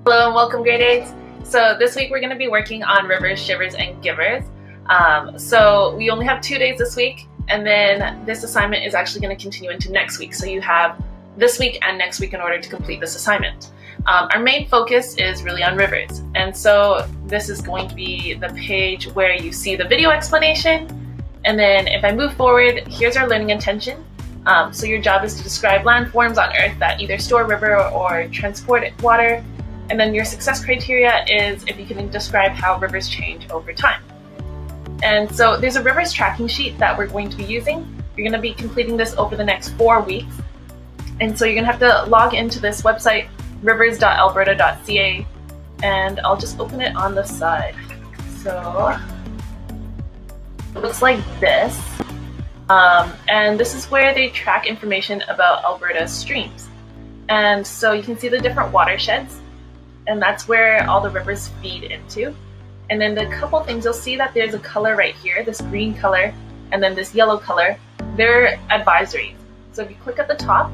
Hello and welcome, grade 8s. So this week we're going to be working on rivers, shivers, and givers. So we only have 2 days this week, and then this assignment is actually going to continue into next week. So you have this week and next week in order to complete this assignment. Our main focus is really on rivers, and so this is going to be the page where you see the video explanation, and then if I move forward, here's our learning intention. So your job is to describe landforms on Earth that either store river or transport water. And then your success criteria is if you can describe how rivers change over time. And so there's a rivers tracking sheet that we're going to be using. You're going to be completing this over the next 4 weeks. And so you're going to have to log into this website, rivers.alberta.ca, and I'll just open it on the side. So it looks like this. And this is where they track information about Alberta's streams. And so you can see the different watersheds, and that's where all the rivers feed into. And then the couple things, you'll see that there's a color right here, this green color, and then this yellow color. They're advisories. So if you click at the top,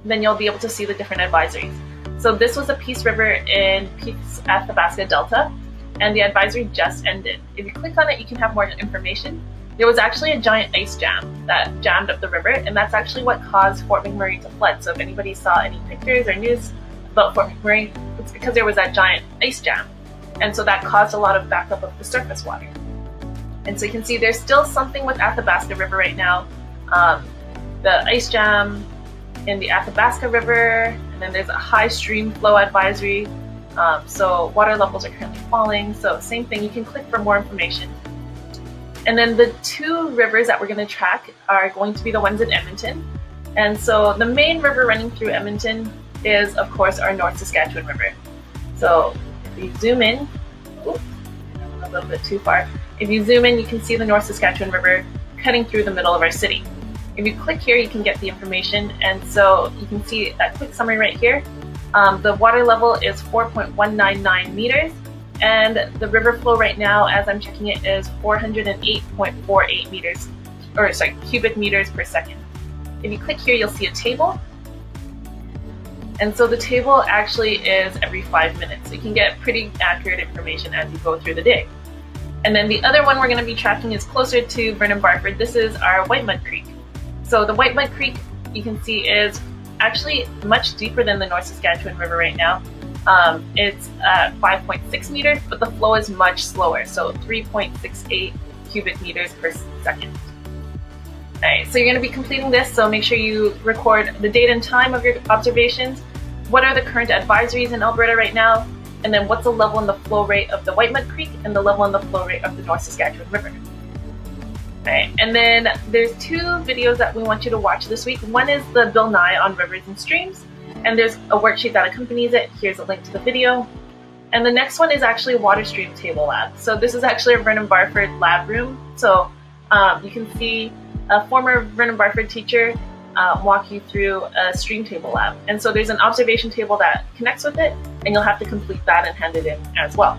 then you'll be able to see the different advisories. So this was a Peace River in Peace Athabasca Delta, and the advisory just ended. If you click on it, you can have more information. There was actually a giant ice jam that jammed up the river, and that's actually what caused Fort McMurray to flood. So if anybody saw any pictures or news about Fort McMurray, it's because there was that giant ice jam. And so that caused a lot of backup of the surface water. And so you can see there's still something with Athabasca River right now. The ice jam in the Athabasca River, and then there's a high stream flow advisory. So water levels are currently falling. So same thing, you can click for more information. And then the 2 rivers that we're going to track are going to be the ones in Edmonton. And so the main river running through Edmonton is, of course, our North Saskatchewan River. So if you zoom in, a little bit too far. If you zoom in, you can see the North Saskatchewan River cutting through the middle of our city. If you click here, you can get the information. And so you can see a quick summary right here. The water level is 4.199 meters. And the river flow right now, as I'm checking it, is 408.48 meters, or sorry, cubic meters per second. If you click here, you'll see a table. And so the table actually is every 5 minutes. So you can get pretty accurate information as you go through the day. And then the other one we're going to be tracking is closer to Vernon Barford. This is our White Mud Creek. So the White Mud Creek, you can see, is actually much deeper than the North Saskatchewan River right now. It's 5.6 meters, but the flow is much slower, so 3.68 cubic meters per second. Alright, so you're going to be completing this, so make sure you record the date and time of your observations, what are the current advisories in Alberta right now, and then what's the level and the flow rate of the White Mud Creek and the level and the flow rate of the North Saskatchewan River. Alright, and then there's 2 videos that we want you to watch this week. One is the Bill Nye on rivers and streams, and there's a worksheet that accompanies it. Here's a link to the video. And the next one is actually a water stream table lab. So this is actually a Vernon Barford lab room. So you can see a former Vernon Barford teacher walk you through a stream table lab. And so there's an observation table that connects with it, and you'll have to complete that and hand it in as well.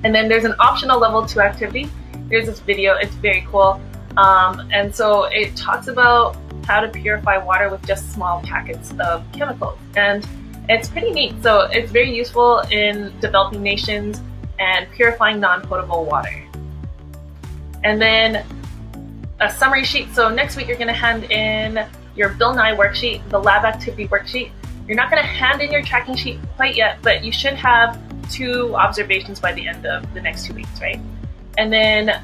And then there's an optional level 2 activity. Here's this video, it's very cool. And so it talks about how to purify water with just small packets of chemicals. And it's pretty neat. So it's very useful in developing nations and purifying non-potable water. And then a summary sheet. So next week you're going to hand in your Bill Nye worksheet, the lab activity worksheet. You're not going to hand in your tracking sheet quite yet, but you should have 2 observations by the end of the next 2 weeks, right? And then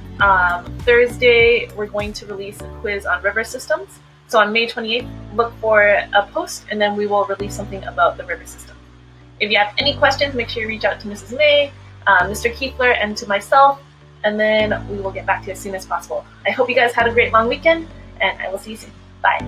Thursday, we're going to release a quiz on river systems. So on May 28th, look for a post, and then we will release something about the river system. If you have any questions, make sure you reach out to Mrs. May, Mr. Kiefler, and to myself, and then we will get back to you as soon as possible. I hope you guys had a great long weekend, and I will see you soon. Bye.